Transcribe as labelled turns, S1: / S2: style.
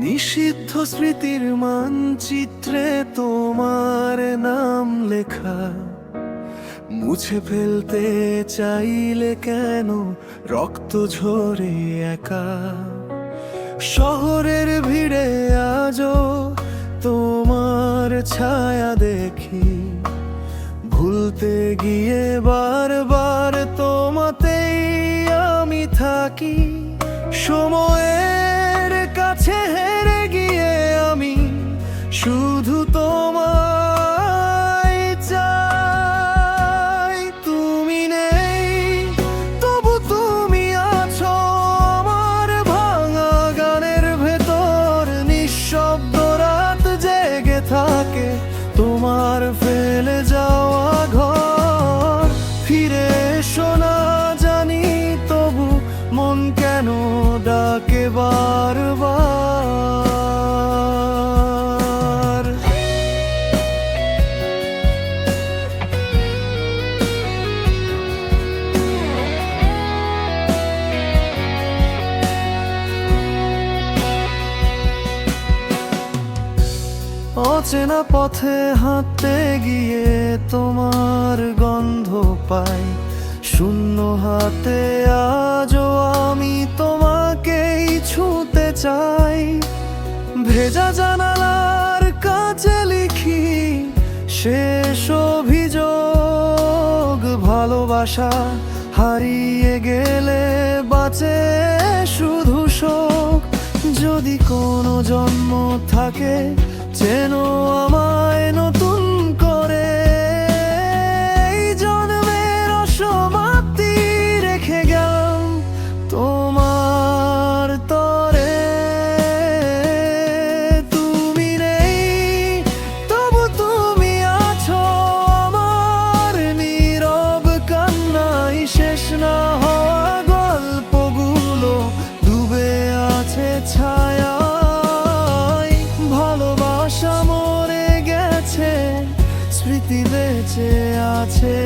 S1: নিষিদ্ধ স্মৃতির মানচিত্রে তোমার নাম লেখা, মুছে ফেলতে চাইলে কেন রক্ত ঝরে একা। শহরের ভিড়ে আজও তোমার ছায়া দেখি, ভুলতে গিয়ে বারবার তোমাতেই আমি থাকি। সময়ের কাছে হেরে গিয়ে আমি শুধু তোমায় চাই। তুমি নেই তবু তুমি আছো আমার ভাঙা গানের ভেতর, নিঃশব্দ রাত জেগে থাকে তোমার ফেলে যাওয়া ঘর। ফিরে এসো না জানি তবু মন কেন ডাকে বারবার। অচেনা পথে হাঁটতে গিয়ে তোমার গন্ধ পাই, শূন্য হাতে আজও আমি তোমাকেই ছুঁতে চাই। ভেজা জানালার কাছে লিখি শেষ অভিযোগ, ভালোবাসা হারিয়ে গেলে বাঁচে শুধু শোক। যদি কোনো জন্ম থাকে যেন আমায় নতুন করে, এই জন্মের অসমাপ্তি রেখে গেলাম তোমার তরে। তুমি নেই তবু তুমি আছো আমার নীরব কান্নাই, শেষ না হওয়া গল্পগুলো ডুবে আছে ছায়া। ভালোবাসা মরে গেছে, স্মৃতি বেঁচে আছে।